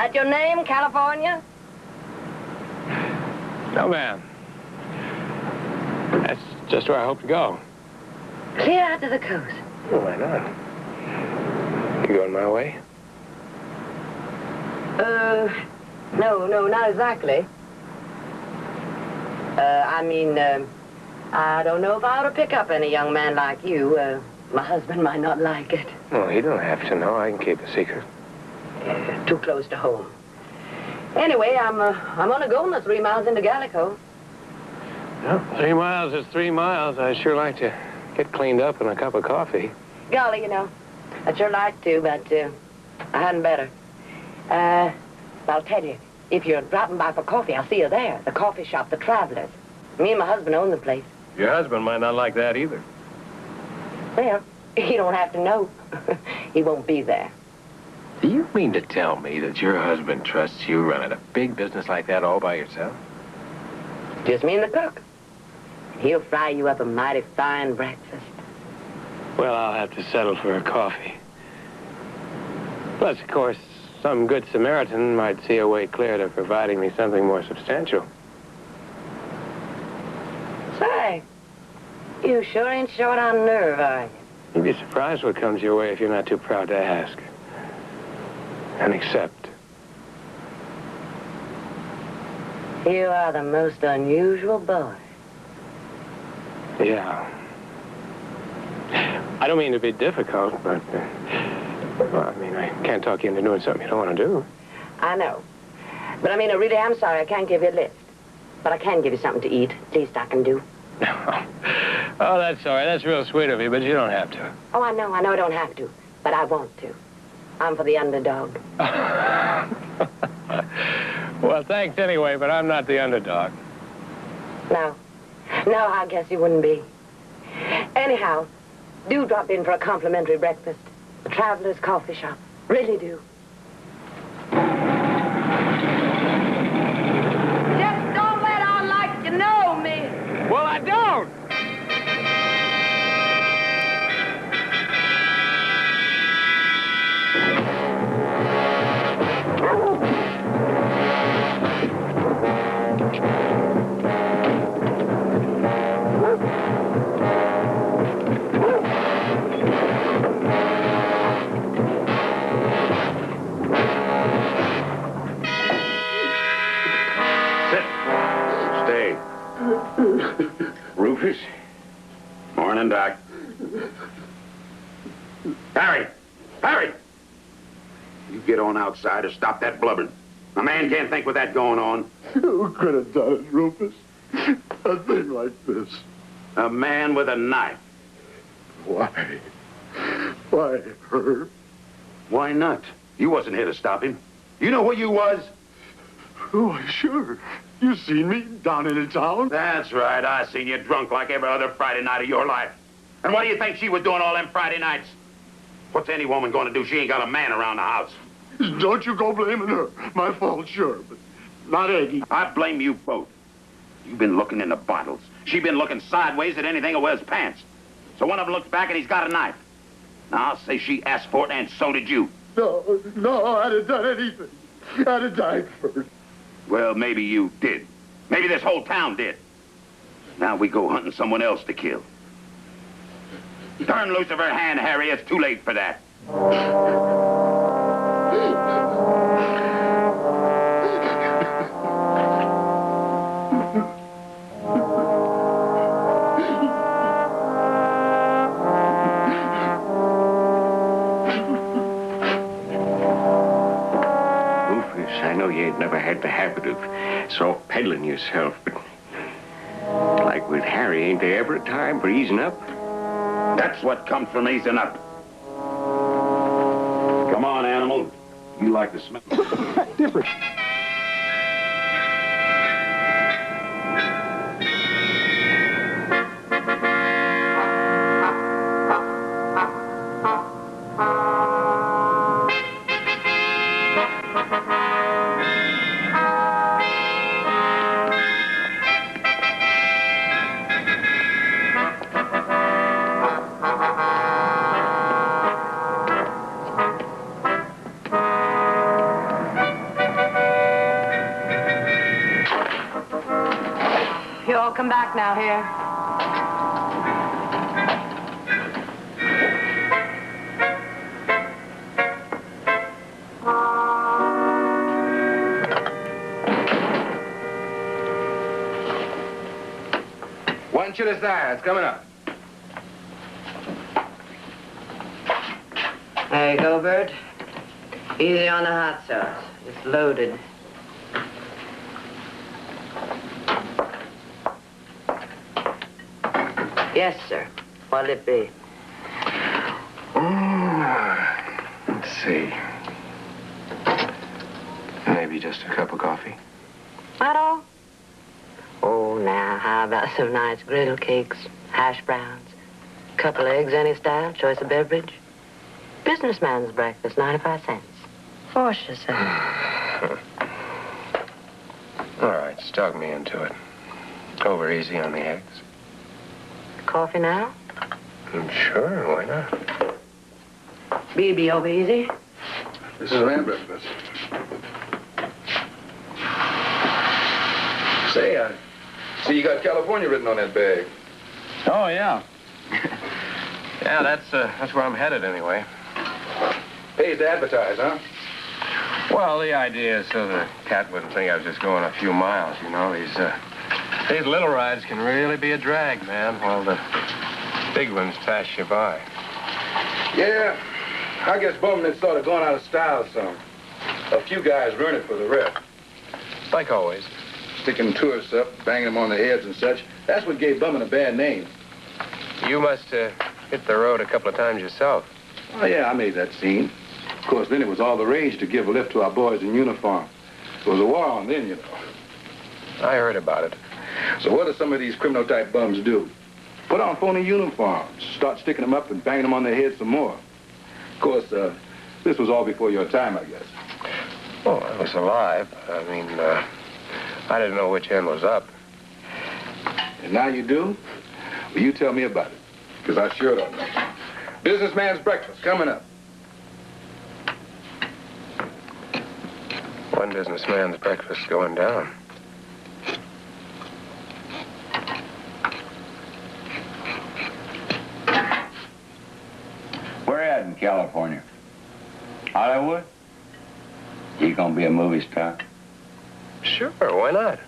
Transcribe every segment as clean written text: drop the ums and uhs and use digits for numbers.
That your name, California? No, ma'am. That's just where I hope to go. Clear out to the coast. Well, why not? You going my way? No, not exactly. I don't know if I ought to pick up any young man like you. My husband might not like it. Well, you don't have to know. I can keep a secret. Too close to home. Anyway, I'm on a go in the 3 miles into Gallico. Well, 3 miles is 3 miles. I'd sure like to get cleaned up and a cup of coffee. Golly, you know, I'd sure like to, but I hadn't better. I'll tell you, if you're dropping by for coffee, I'll see you there. The coffee shop, the Travelers. Me and my husband own the place. Your husband might not like that either. Well, you don't have to know. He won't be there. Do you mean to tell me that your husband trusts you running a big business like that all by yourself? Just me and the cook. He'll fry you up a mighty fine breakfast. Well, I'll have to settle for a coffee. Plus, of course, some good Samaritan might see a way clear to providing me something more substantial. Say, you sure ain't short on nerve, are you? You'd be surprised what comes your way if you're not too proud to ask. And accept. You are the most unusual boy. Yeah. I don't mean to be difficult, but, well, I mean, I can't talk you into doing something you don't want to do. I know. But I mean, I really am sorry I can't give you a lift. But I can give you something to eat. Least I can do. Oh, that's all right. That's real sweet of you, but you don't have to. Oh, I know I don't have to. But I want to. I'm for the underdog. Well, thanks anyway, but I'm not the underdog. No, I guess you wouldn't be. Anyhow, do drop in for a complimentary breakfast. The Travelers Coffee Shop. Really do. Just don't let on like you know me. Well, I don't. Rufus? Morning, Doc. Harry! Harry! You get on outside or stop that blubbering. A man can't think with that going on. Who could have done it, Rufus? A thing like this. A man with a knife. Why? Why, Herb? Why not? You wasn't here to stop him. You know who you was? Oh, sure. You seen me down in the town? That's right. I seen you drunk like every other Friday night of your life. And what do you think she was doing all them Friday nights? What's any woman going to do? She ain't got a man around the house. Don't you go blaming her. My fault, sure, but not Aggie. I blame you both. You've been looking in the bottles. She been looking sideways at anything that wears pants. So one of them looks back and he's got a knife. Now, I'll say she asked for it, and so did you. No, I'd have done anything. I'd have died first. Well, maybe you did. Maybe this whole town did. Now we go hunting someone else to kill. Turn loose of her hand, Harry. It's too late for that. I know you ain't never had the habit of soft peddling yourself, but like with Harry, ain't there ever a time for easing up? That's what comes from easing up. Come on, animal. You like the smell. Different. all come back now here. One chili size coming up. There you go, Bert. Easy on the hot sauce. It's loaded. Yes, sir. What'll it be? Let's see. Maybe just a cup of coffee. At all? Oh, now, how about some nice griddle cakes, hash browns, couple eggs, any style, choice of beverage? Businessman's breakfast, 95 cents. Force yourself. All right, talk me into it. Over easy on the eggs. Coffee now? Sure, why not? BB over easy? This is lamb breakfast. Say, I see you got California written on that bag. Oh, yeah. Yeah, that's where I'm headed anyway. Pays to advertise, huh? Well, the idea is so the cat wouldn't think I was just going a few miles, you know. These little rides can really be a drag, man, while the big ones pass you by. Yeah, I guess Bowman had sort of gone out of style some. A few guys ruined it for the rest. Like always. Sticking tourists up, banging them on the heads and such. That's what gave Bowman a bad name. You must hit the road a couple of times yourself. Oh, yeah, I made that scene. Of course, then it was all the rage to give a lift to our boys in uniform. There was a war on then, you know. I heard about it. So what do some of these criminal-type bums do? Put on phony uniforms, start sticking them up and banging them on their heads some more. Of course, this was all before your time, I guess. Oh, I was alive. I mean, I didn't know which end was up. And now you do? Well, you tell me about it, because I sure don't know. Businessman's breakfast coming up. One businessman's breakfast going down. Where at in California? Hollywood? You gonna be a movie star? Sure, why not?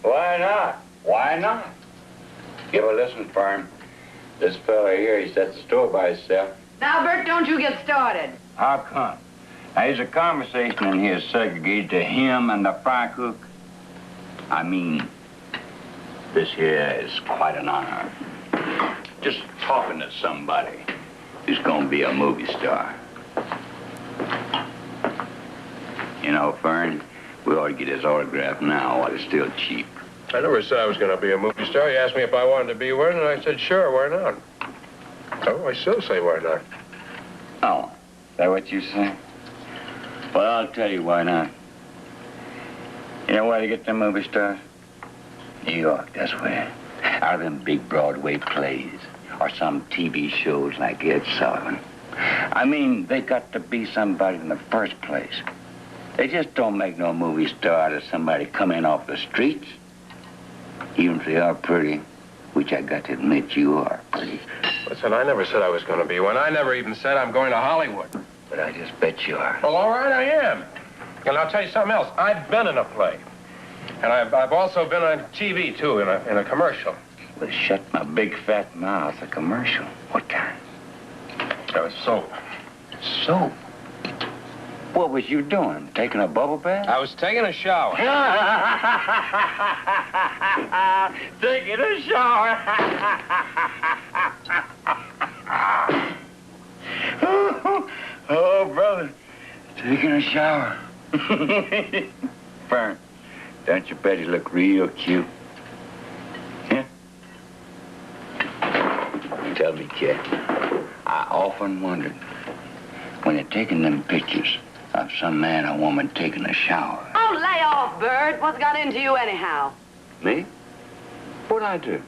Why not? Why not? You ever listen, Fern? This fella here, he sets the store by himself. Now, Bert, don't you get started. How come? Now, there's a conversation in here segregated to him and the fry cook. I mean, this here is quite an honor. Just talking to somebody who's gonna be a movie star. You know, Fern, we ought to get his autograph now while it's still cheap. I never said I was going to be a movie star. You asked me if I wanted to be one, and I said, sure, why not? Oh, I still say why not. Oh, is that what you say? Well, I'll tell you why not. You know where they get them movie stars? New York, that's where. Out of them big Broadway plays, or some TV shows like Ed Sullivan. I mean, they got to be somebody in the first place. They just don't make no movie star out of somebody coming off the streets. Even if they are pretty, which I got to admit you are pretty. Listen, I never said I was going to be one. I never even said I'm going to Hollywood. But I just bet you are. Well, all right, I am. And I'll tell you something else. I've been in a play. And I've also been on TV, too, in a commercial. Well, shut my big fat mouth. A commercial. What kind? That was soap. Soap? What was you doing? Taking a bubble bath? I was taking a shower. Taking a shower. Oh, brother. Taking a shower. Fern, don't you bet he look real cute? Yeah? Tell me, kid, I often wondered, when you're taking them pictures of some man or woman taking a shower. Oh, lay off, Bert. What's got into you anyhow? Me? What'd I do?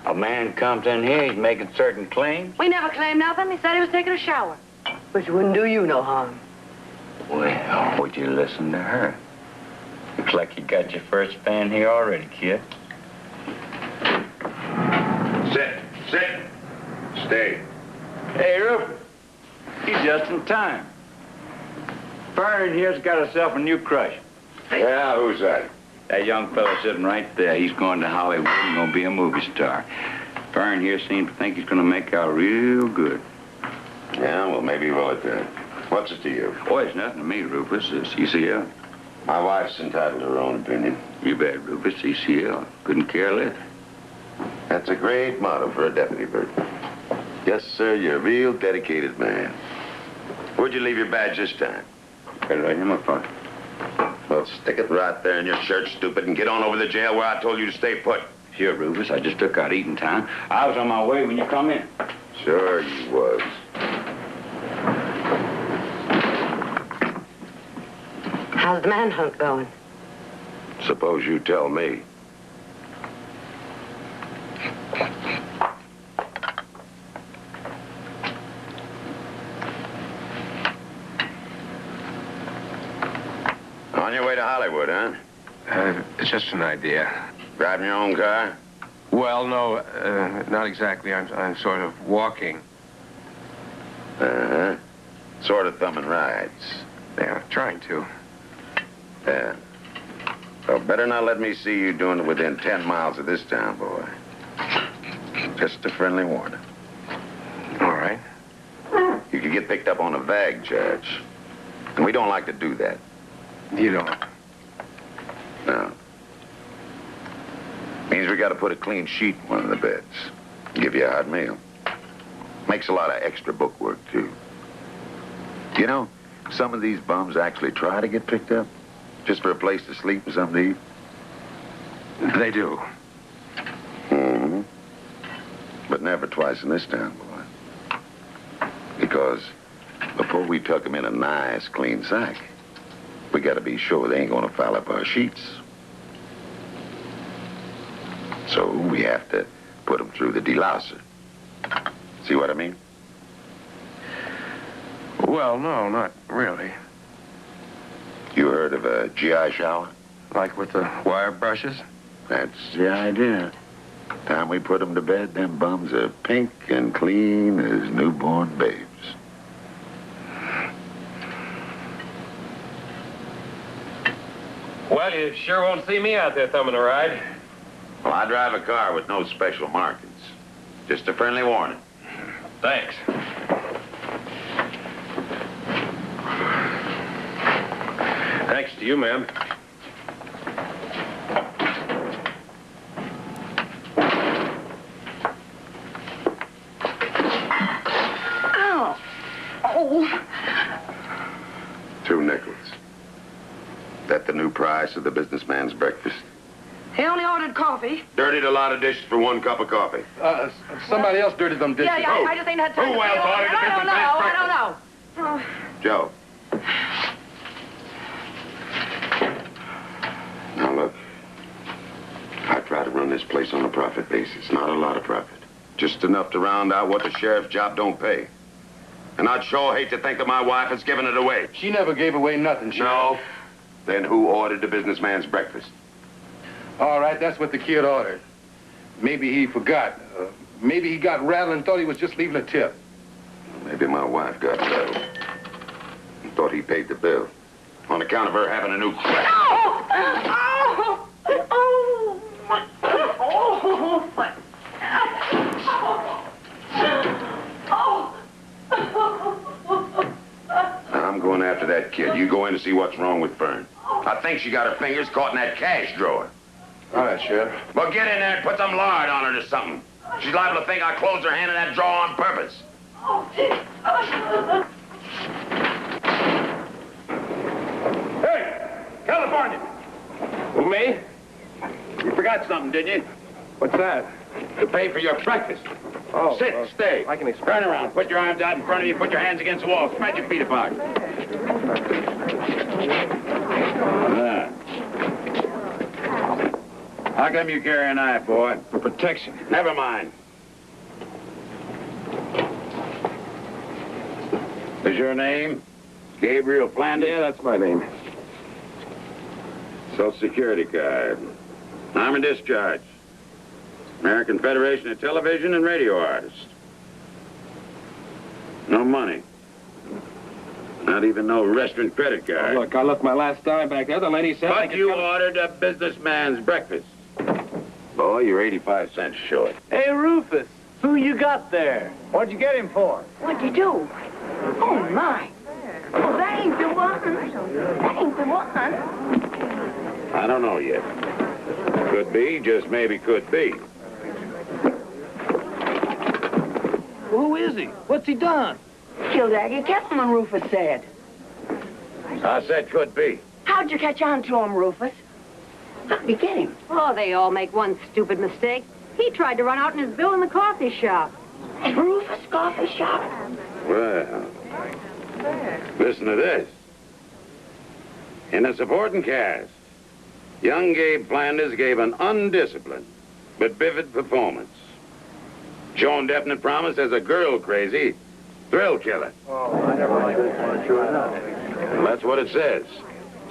A man comes in here, he's making certain claims. We never claimed nothing. He said he was taking a shower. Which wouldn't do you no harm. Well, would you listen to her? Looks like you got your first fan here already, kid. Sit. Stay. Hey, Rupert. You just in time. Fern here's got herself a new crush. Yeah, who's that? That young fellow sitting right there. He's going to Hollywood and gonna be a movie star. Fern here seems to think he's gonna make out real good. Yeah, well, maybe we'll at that. What's it to you? Boy, it's nothing to me, Rufus. It's CCL. My wife's entitled to her own opinion. You bet, Rufus. CCL. Couldn't care less. That's a great motto for a deputy, Bert. Yes, sir, you're a real dedicated man. Where'd you leave your badge this time? Got it right in my pocket. Well, stick it right there in your shirt, stupid, and get on over to the jail where I told you to stay put. Sure, Rufus. I just took out eating time. I was on my way when you come in. Sure you was. How's the manhunt going? Suppose you tell me. On your way to Hollywood, huh? It's just an idea. Driving your own car? Well, no, not exactly. I'm sort of walking. Uh-huh. Sort of thumbing rides. Yeah, trying to. Yeah. Well, better not let me see you doing it within 10 miles of this town, boy. Just a friendly warning. All right. You could get picked up on a vag charge. And we don't like to do that. You don't. No. Means we got to put a clean sheet in one of the beds. Give you a hot meal. Makes a lot of extra book work, too. You know, some of these bums actually try to get picked up just for a place to sleep and something to eat. They do. Mm-hmm. But never twice in this town, boy. Because before we tuck them in a nice, clean sack, we got to be sure they ain't going to foul up our sheets. So we have to put them through the delouser. See what I mean? Well, no, not really. You heard of a GI shower? Like with the wire brushes? That's the idea. Time we put them to bed, them bums are pink and clean as newborn babes. Well, you sure won't see me out there thumbing a ride. Well, I drive a car with no special markings. Just a friendly warning. Thanks. Thanks to you, ma'am. Ow. Oh. 2 nickels. That the new price of the businessman's breakfast? He only ordered coffee. Dirtied a lot of dishes for 1 cup of coffee. Somebody else dirtied them dishes. Yeah, I just ain't had time Who to else pay ordered the I don't know. businessman's I don't know. Oh. Joe. Now, look. I try to run this place on a profit basis. Not a lot of profit. Just enough to round out what the sheriff's job don't pay. And I'd sure hate to think that my wife has given it away. She never gave away nothing, No. Then who ordered the businessman's breakfast? All right, that's what the kid ordered. Maybe he forgot. Maybe he got rattled and thought he was just leaving a tip. Maybe my wife got rattled and thought he paid the bill on account of her having a new crack. Oh! Oh! Oh! Oh! I'm going after that kid. You go in to see what's wrong with Fern. I think she got her fingers caught in that cash drawer. All right, Sheriff. Well, get in there and put some lard on her or something. She's liable to think I closed her hand in that drawer on purpose. Hey, California. Who, me? You forgot something, didn't you? What's that? To pay for your breakfast. Oh, Sit, stay. I can explain. Turn around. Put your arms out in front of you. Put your hands against the wall. Spread your feet apart. How come you carry a knife, boy? For protection. Never mind. Is your name Gabriel Flanders? Yeah, that's my name. Social Security card. Army discharge. American Federation of Television and Radio Artists. No money. Not even no restaurant credit card. Oh, look, I left my last dime back there. The lady said I But could you come- ordered a businessman's breakfast. Boy, you're 85 cents short. Hey, Rufus, who you got there? What'd you get him for? What'd you do? Oh, my. Oh, that ain't the one. That ain't the one. I don't know yet. Could be, just maybe could be. Well, who is he? What's he done? Killed Aggie Kettleman, Rufus said. I said could be. How'd you catch on to him, Rufus? How'd you get him? Oh, they all make one stupid mistake. He tried to run out in his bill in the coffee shop. Rufus coffee shop? Well, listen to this. In a supporting cast, young Gabe Flanders gave an undisciplined but vivid performance, showing definite promise as a girl-crazy thrill killer. Oh, I never liked this one, sure enough. Well, that's what it says.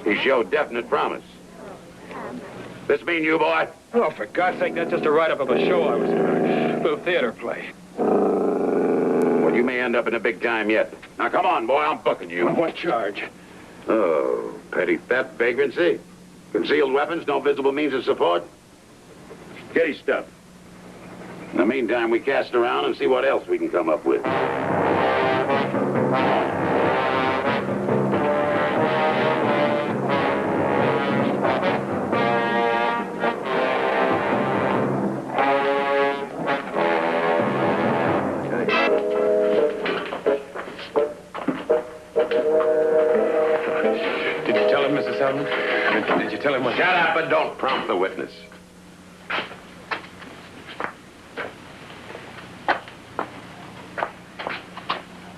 He showed definite promise. This mean you, boy? Oh, for God's sake, that's just a write-up of a show I was in. A little theater play. Well, you may end up in a big time yet. Now, come on, boy, I'm booking you. What charge? Oh, petty theft, vagrancy, concealed weapons, no visible means of support. Get his stuff. In the meantime, we cast around and see what else we can come up with. Did you tell him, Mrs. Selden? Did you tell him what... Shut up and don't prompt the witness.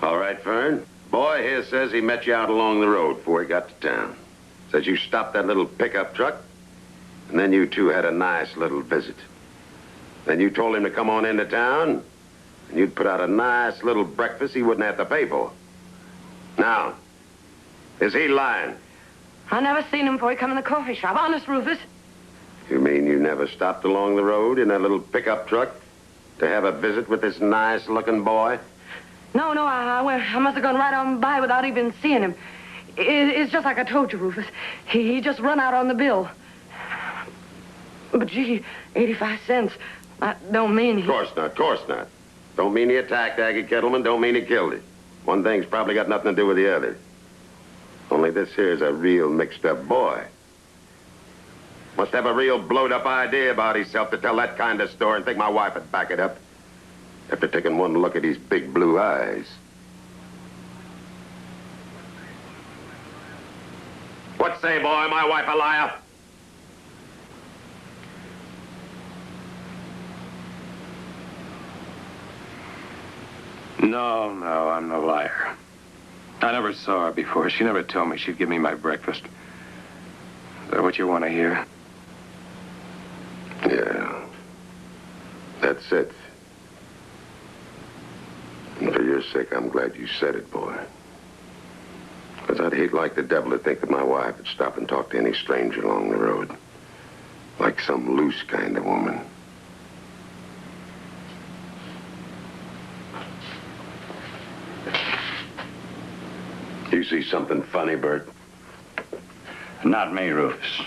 All right, Fern. Boy here says he met you out along the road before he got to town. Says you stopped that little pickup truck, and then you two had a nice little visit. Then you told him to come on into town, and you'd put out a nice little breakfast he wouldn't have to pay for. Now, is he lying? I never seen him before he come in the coffee shop. Honest, Rufus. You mean you never stopped along the road in that little pickup truck to have a visit with this nice-looking boy? No, I must have gone right on by without even seeing him. It's just like I told you, Rufus. He just run out on the bill. But, gee, 85 cents. That don't mean he... Of course not. Don't mean he attacked Aggie Kettleman, don't mean he killed him. One thing's probably got nothing to do with the other. Only this here's a real mixed-up boy. Must have a real blowed-up idea about himself to tell that kind of story and think my wife would back it up. After taking one look at his big blue eyes. What say, boy? My wife a liar? No, I'm no liar. I never saw her before. She never told me she'd give me my breakfast. Is that what you want to hear? Yeah. That's it. And for your sake, I'm glad you said it, boy. Because I'd hate like the devil to think that my wife would stop and talk to any stranger along the road. Like some loose kind of woman. You see something funny, Bert? Not me, Rufus.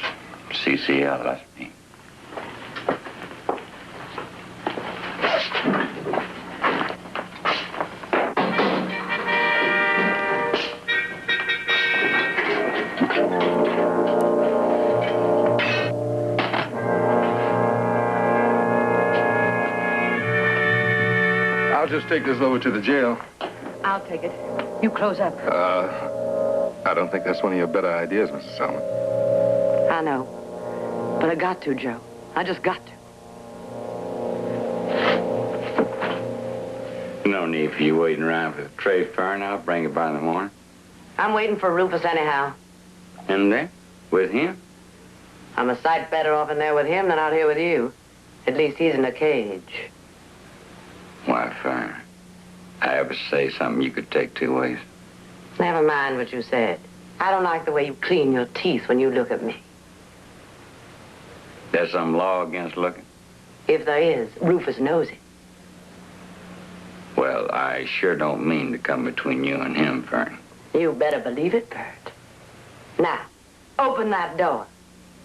CCL, that's me. I'll just take this over to the jail. I'll take it. You close up. I don't think that's one of your better ideas, Mrs. Selman. I know. But I got to, Joe. I just got to. No need for you waiting around for the tray, Fern. I'll bring it by in the morning. I'm waiting for Rufus anyhow. In there? With him? I'm a sight better off in there with him than out here with you. At least he's in a cage. Why, Fern, I ever say something you could take two ways? Never mind what you said. I don't like the way you clean your teeth when you look at me. There's some law against looking? If there is, Rufus knows it. Well, I sure don't mean to come between you and him, Fern. You better believe it, Bert. Now, open that door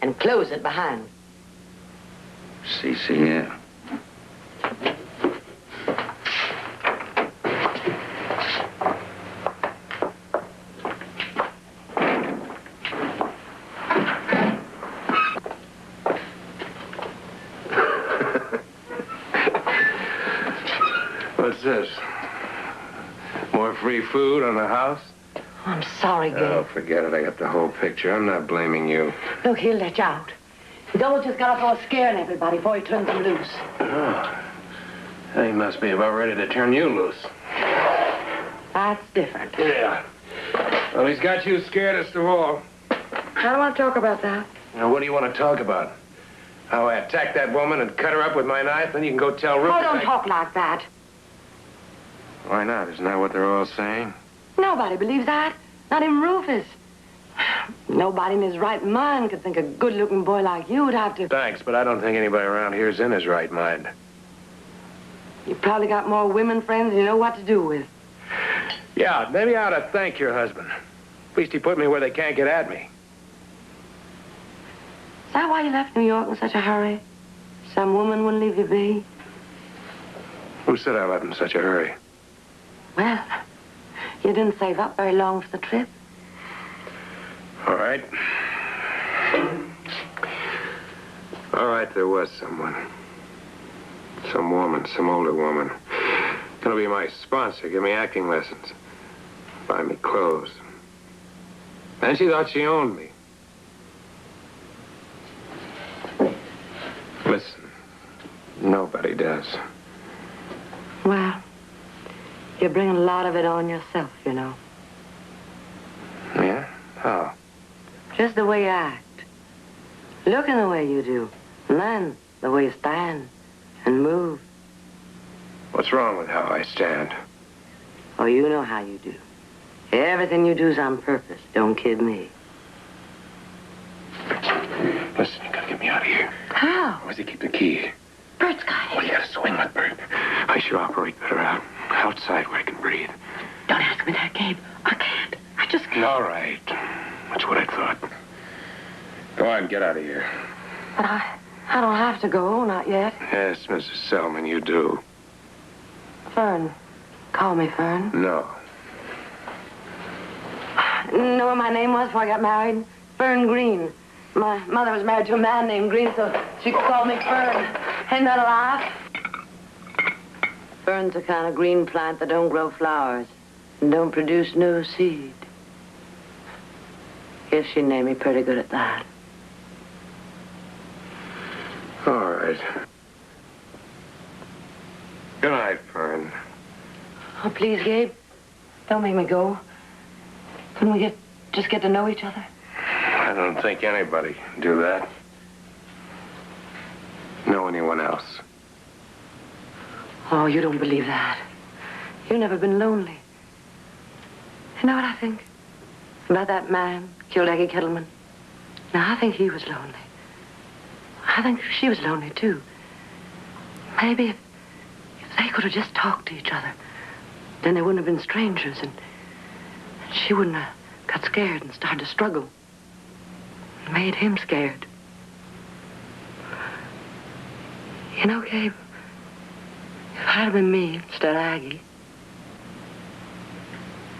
and close it behind. CCL. What's this? More free food on the house? I'm sorry, Gabe. Oh, forget it. I got the whole picture. I'm not blaming you. Look, he'll let you out. Dole just got up all scaring everybody before he turns them loose. Oh. He must be about ready to turn you loose. That's different. Yeah. Well, he's got you scaredest of all. I don't want to talk about that. Now, what do you want to talk about? How I attacked that woman and cut her up with my knife? Then you can go tell Rufus. Oh, don't talk like that. Why not? Isn't that what they're all saying? Nobody believes that. Not even Rufus. Nobody in his right mind could think a good-looking boy like you would have to... Thanks, but I don't think anybody around here's in his right mind. You probably got more women friends than you know what to do with. Yeah, maybe I ought to thank your husband. At least he put me where they can't get at me. Is that why you left New York in such a hurry? Some woman wouldn't leave you be? Who said I left in such a hurry? Well, you didn't save up very long for the trip. All right. All right, there was someone. Some woman, some older woman. Gonna be my sponsor, give me acting lessons. Buy me clothes. And she thought she owned me. Listen, nobody does. Well, you're bringing a lot of it on yourself, you know. Yeah? How? Just the way you act. Looking the way you do. And then the way you stand and move. What's wrong with how I stand? Oh, you know how you do. Everything you do's on purpose. Don't kid me. Listen, you gotta get me out of here. How? Where's he keep the key? Bert's got What, it. you gotta swing with Bert? I should operate better outside where I can breathe. Don't ask me that, Gabe. I can't. I just can't. All right. That's what I thought. Go on, get out of here. But I don't have to go, not yet. Yes, Mrs. Selman, you do. Fern. Call me Fern. No. Know what my name was before I got married? Fern Green. My mother was married to a man named Green, so she could call me Fern. Ain't that a laugh? Fern's a kind of green plant that don't grow flowers and don't produce no seed. Guess she'd name me pretty good at that. All right. Good night, Fern. Oh, please, Gabe. Don't make me go. Couldn't we just get to know each other? I don't think anybody can do that. Know anyone else? Oh, you don't believe that. You've never been lonely. You know what I think? About that man, killed Aggie Kettleman. Now, I think he was lonely. I think she was lonely, too. Maybe if they could have just talked to each other, then they wouldn't have been strangers, and she wouldn't have got scared and started to struggle. It made him scared. You know, Gabe, if it had been me instead of Aggie,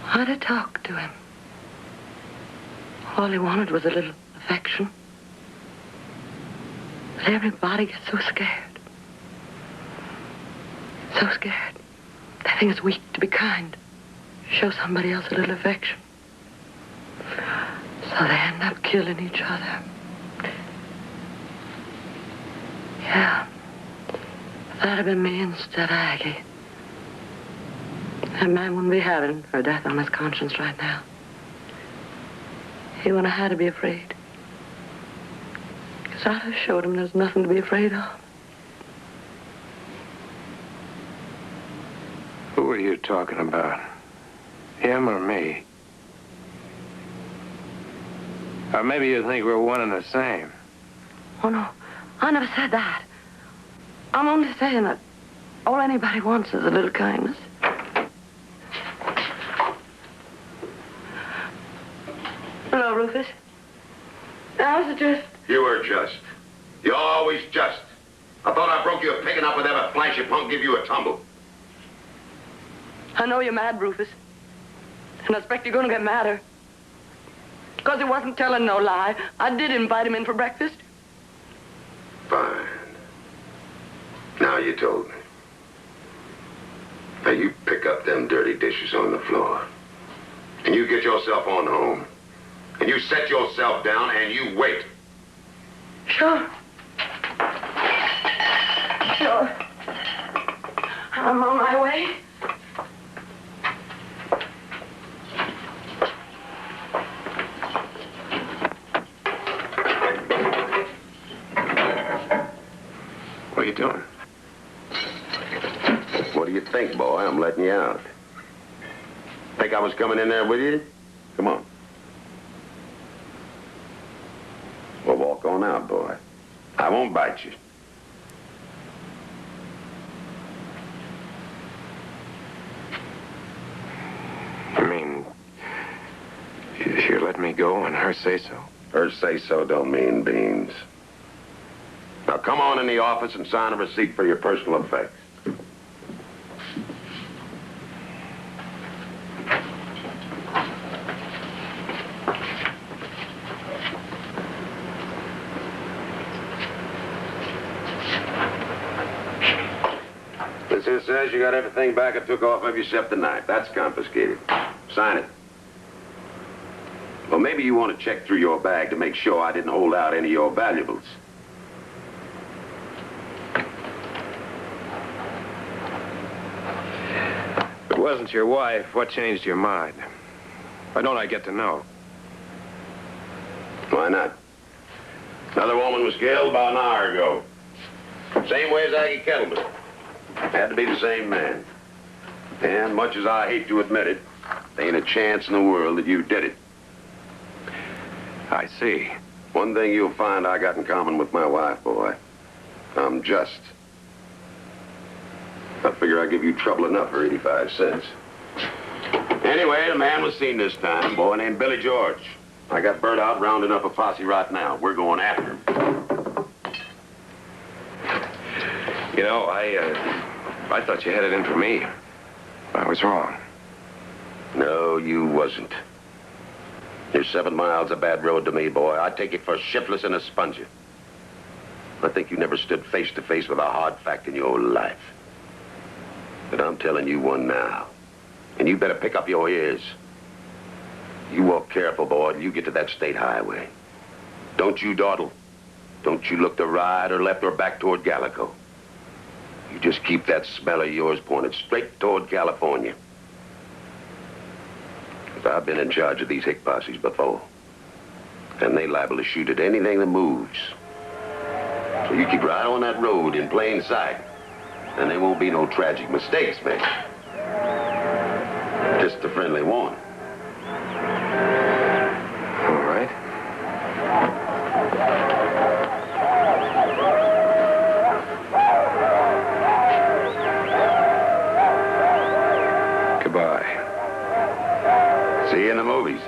I'd have talked to him. All he wanted was a little affection. But everybody gets so scared. So scared. They think it's weak to be kind. Show somebody else a little affection. So they end up killing each other. Yeah. If that had been me instead of Aggie, that man wouldn't be having her death on his conscience right now. He wouldn't have had to be afraid. Because I'd have showed him there's nothing to be afraid of. Who are you talking about? Him or me? Or maybe you think we're one and the same. Oh, no. I never said that. I'm only saying that all anybody wants is a little kindness. Hello, Rufus. I was just... You were just. You're always just. I thought I broke you picking up with every flashy punk give you a tumble. I know you're mad, Rufus. And I expect you're going to get madder. Because he wasn't telling no lie. I did invite him in for breakfast. Fine. Now you told me. Now you pick up them dirty dishes on the floor. And you get yourself on home. And you set yourself down and you wait. Sure. Sure. I'm on my way. What are you doing? What do you think, boy? I'm letting you out. Think I was coming in there with you? Come on. Well, walk on out, boy. I won't bite you. I mean, you let me go and her say so? Her say so don't mean beans. Now come on in the office and sign a receipt for your personal effects. This here says you got everything back I took off of you except the knife. That's confiscated. Sign it. Well, maybe you want to check through your bag to make sure I didn't hold out any of your valuables. If it wasn't your wife, what changed your mind? Why don't I get to know? Why not? Another woman was killed about an hour ago. Same way as Aggie Kettleman. Had to be the same man. And much as I hate to admit it, there ain't a chance in the world that you did it. I see. One thing you'll find I got in common with my wife, boy. I'm just. I figure I give you trouble enough for 85 cents. Anyway, the man was seen this time, a boy named Billy George. I got Bert out rounding up a posse right now. We're going after him. You know, I thought you had it in for me. I was wrong. No, you wasn't. You're 7 miles of bad road to me, boy. I take it for shiftless and a sponger. I think you never stood face to face with a hard fact in your life. But I'm telling you one now. And you better pick up your ears. You walk careful, boy, till you get to that state highway. Don't you dawdle. Don't you look to right or left or back toward Gallico. You just keep that smell of yours pointed straight toward California. 'Cause I've been in charge of these hick posses before. And they liable to shoot at anything that moves. So you keep right on that road in plain sight. And there won't be no tragic mistakes, man. Just a friendly warning. All right. Goodbye. See you in the movies.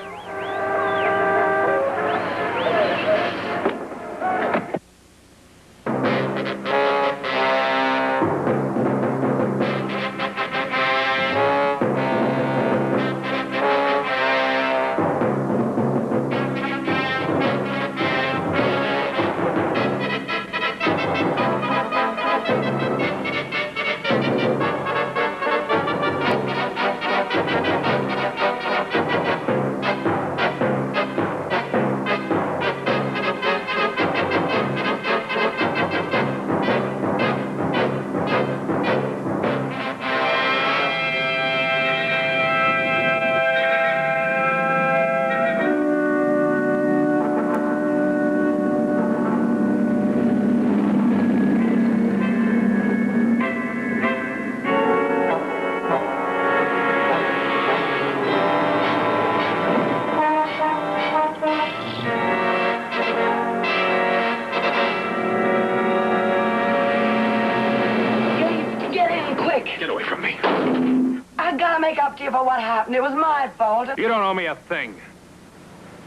to you for what happened. It was my fault. You don't owe me a thing.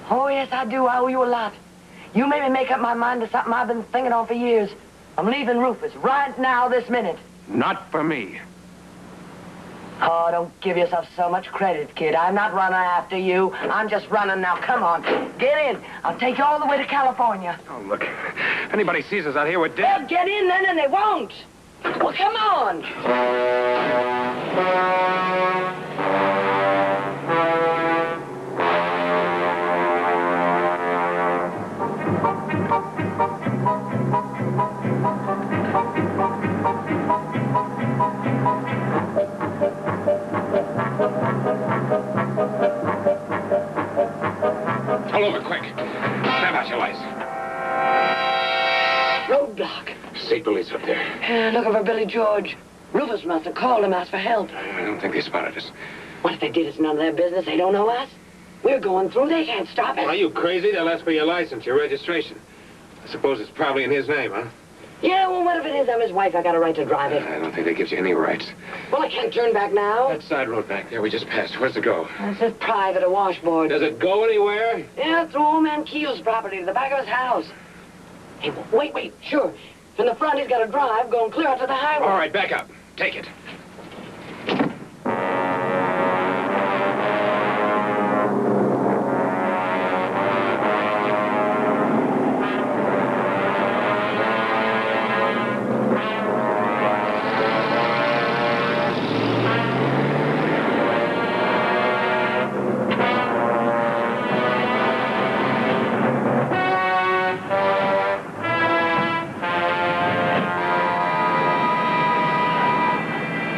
Oh, yes, I do. I owe you a lot. You made me make up my mind to something I've been thinking on for years. I'm leaving Rufus right now, this minute. Not for me. Oh, don't give yourself so much credit, kid. I'm not running after you. I'm just running now. Come on. Get in. I'll take you all the way to California. Oh, look. If anybody sees us out here, we're They'll dead. get in then, and they won't. Well, come on. Pull over, quick. Snap out your lights. Roadblock. State police up there. Looking for Billy George. Rufus must have called him, asked for help. I don't think they spotted us. What if they did? It's none of their business. They don't know us. We're going through. They can't stop us. Are you crazy? They'll ask for your license, your registration. I suppose it's probably in his name, huh? Yeah, well, what if it is? I'm his wife. I got a right to drive it. I don't think that gives you any rights. Well, I can't turn back now. That side road back there we just passed. Where's it go? This is private, a washboard. Does it go anywhere? Yeah, through old man Keel's property to the back of his house. Hey, wait. Sure. From the front, he's got a drive going clear out to the highway. All right, back up. Take it.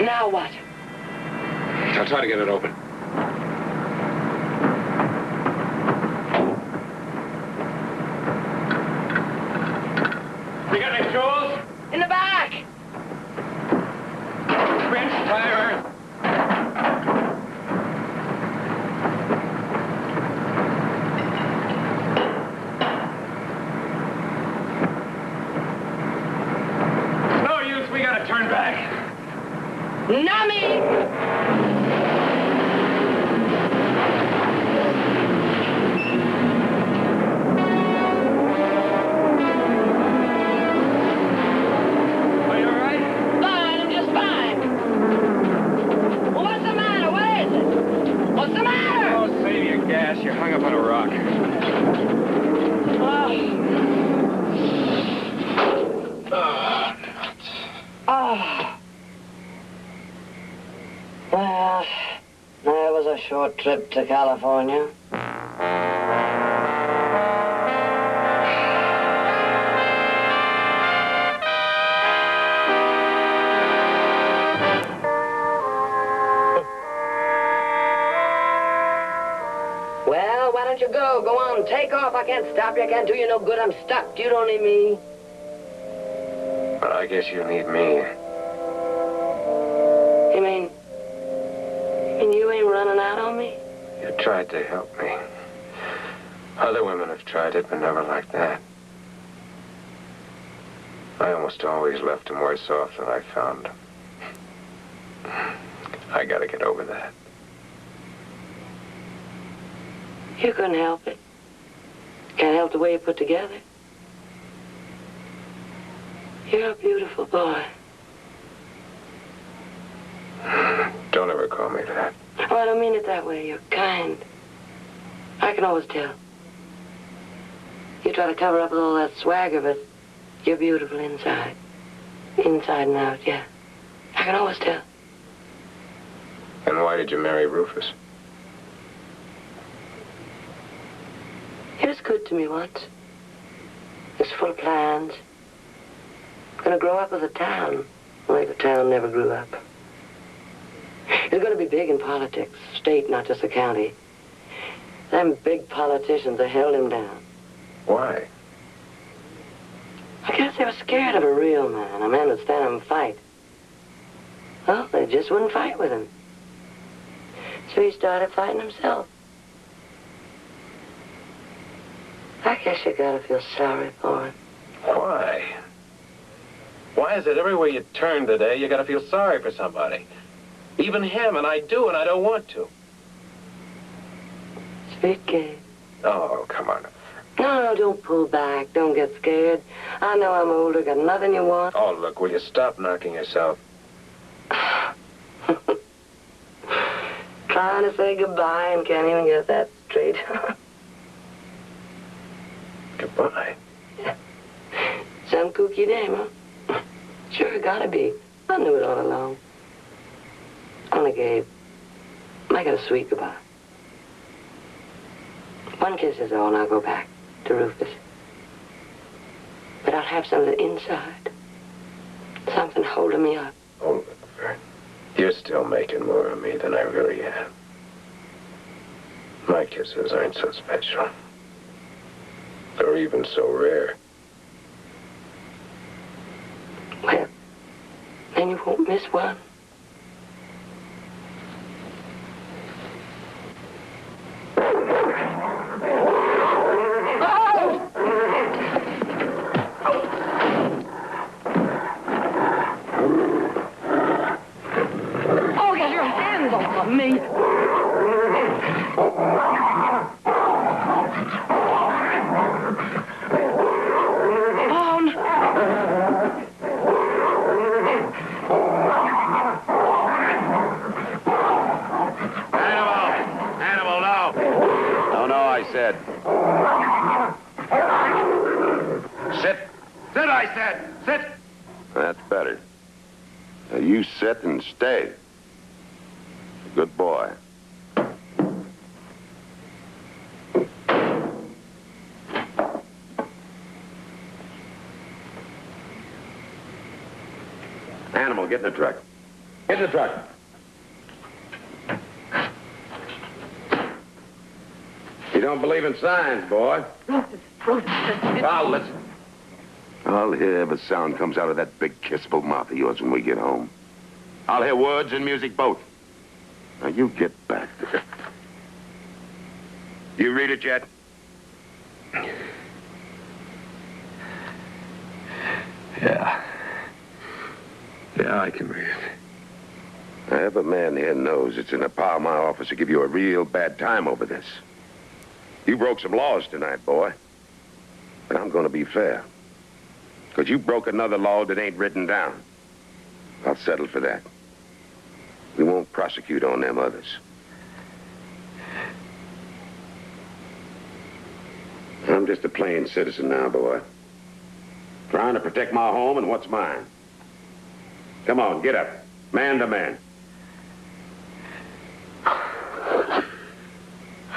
Now what? I'll try to get it open. You got any tools? In the back. Bench, tire. No use, we gotta turn back. Nummy! Are you all right? Fine, I'm just fine. Well, what's the matter? What is it? What's the matter? Oh, save your gas. You're hung up on a rock. Oh. Well, that was a short trip to California. Well, why don't you go? Go on, take off. I can't stop you. I can't do you no good. I'm stuck. You don't need me. But I guess you need me. You mean you ain't running out on me? You tried to help me. Other women have tried it, but never like that. I almost always left them worse off than I found them. I gotta get over that. You couldn't help it. Can't help the way you put together. You're a beautiful boy. Don't ever call me that. Oh, I don't mean it that way. You're kind. I can always tell. You try to cover up with all that swagger, but you're beautiful inside. Inside and out, yeah. I can always tell. And why did you marry Rufus? He was good to me once. He was full of plans. Gonna grow up with a town, like the town never grew up. He's gonna be big in politics, state, not just the county. Them big politicians have held him down. Why? I guess they were scared of a real man, a man who'd stand up and fight. Well, they just wouldn't fight with him. So he started fighting himself. I guess you gotta feel sorry for him. Why? Why is it everywhere you turn today, you gotta feel sorry for somebody? Even him, and I do, and I don't want to. Sweet kid. Oh, come on. No, don't pull back. Don't get scared. I know I'm older, got nothing you want. Oh, look, will you stop knocking yourself? Trying to say goodbye and can't even get that straight. Goodbye. Some kooky name, huh? Sure, gotta be. I knew it all along. Only Gabe, make it a sweet goodbye. One kiss is all, and I'll go back to Rufus. But I'll have something inside. Something holding me up. Oh, look, Vern. You're still making more of me than I really am. My kisses aren't so special. Or even so rare. Well, then you won't miss one. Oh, get your hands off of me. Oh, no. Hannibal, no. No, I said. Sit. Sit, I said. Sit. That's better. Now you sit and stay. Good boy. Animal, get in the truck. Get in the truck. You don't believe in signs, boy. Now, listen. I'll hear if a sound comes out of that big kissful mouth of yours when we get home. I'll hear words and music both. Now, you get back there. You read it yet? Yeah. Yeah, I can read it. Every man here knows it's in the power of my office to give you a real bad time over this. You broke some laws tonight, boy. But I'm going to be fair. Because you broke another law that ain't written down. I'll settle for that. We won't prosecute on them others. I'm just a plain citizen now, boy. Trying to protect my home and what's mine. Come on, get up. Man to man.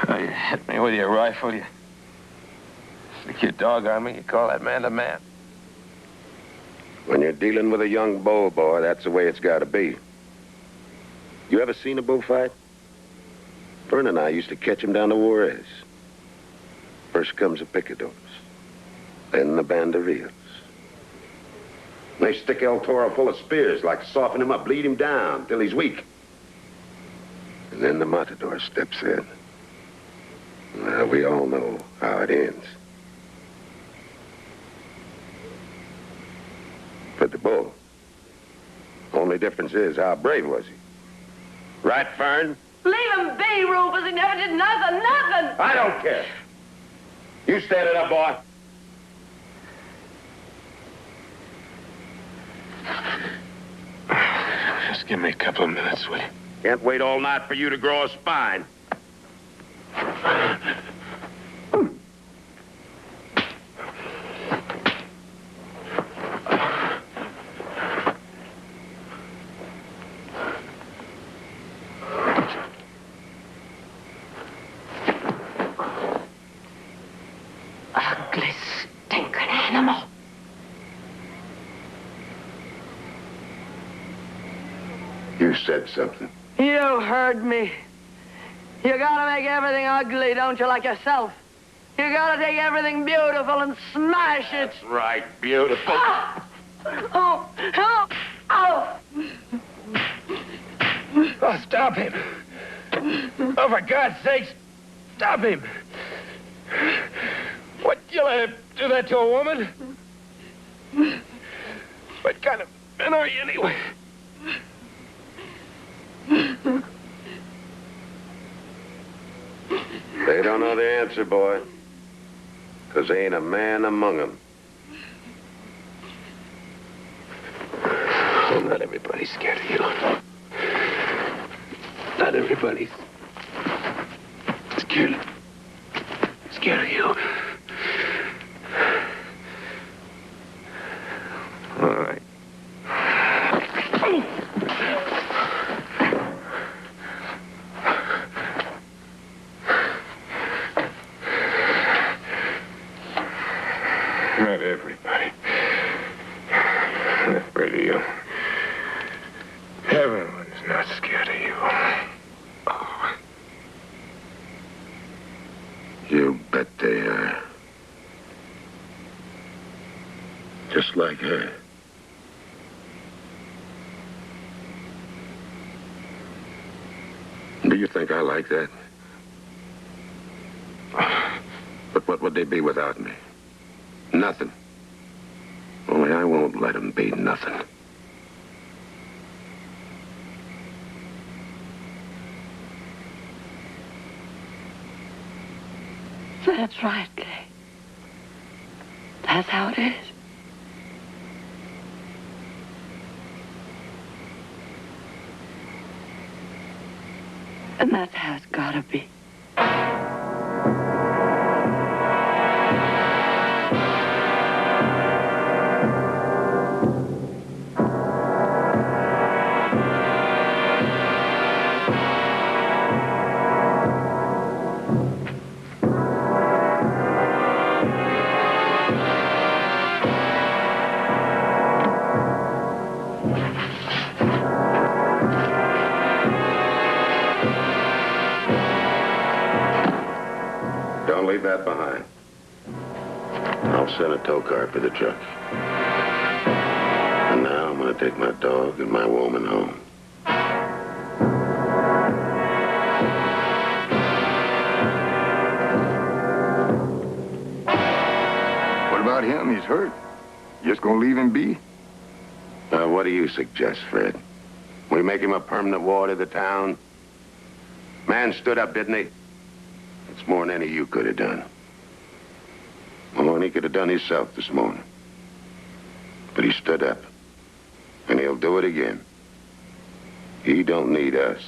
Oh, you hit me with your rifle. You stick your dog on me. You call that man to man. When you're dealing with a young bull, boy, that's the way it's got to be. You ever seen a bullfight? Vern and I used to catch him down the Juarez. First comes the picadors, then the banderillas. They stick El Toro full of spears, like to soften him up, bleed him down till he's weak. And then the matador steps in. Well, we all know how it ends. But the bull, only difference is how brave was he? Right, Fern? Leave him be, Rufus. He never did nothing. I don't care. You stand it up, boy. Just give me a couple of minutes, will you? Can't wait all night for you to grow a spine. Ugly, stinking animal. You said something. You heard me. You gotta make everything ugly, don't you, like yourself? You gotta take everything beautiful and smash it. That's right, beautiful. Ah! Oh, help! Oh! Oh, stop him. Oh, for God's sakes, stop him. What, you let him do that to a woman? What kind of men are you, anyway? don't know the answer, boy. Because there ain't a man among them. Oh, not everybody's scared of you. Not everybody's scared of you. All right. Not everybody. Not afraid of you. Everyone's not scared of you. Oh. You bet they are. Just like her. Do you think I like that? But what would they be without me? Nothing. Only I won't let them be nothing. That's right, Kay. That's how it is. And that's how it's gotta be. Don't leave that behind. I'll send a tow car for the truck. And now I'm going to take my dog and my woman home. What about him? He's hurt. Just gonna leave him be? What do you suggest, Fred? We make him a permanent ward of the town? Man stood up, didn't he? It's more than any of you could have done. More than he could have done himself this morning. But he stood up. And he'll do it again. He don't need us.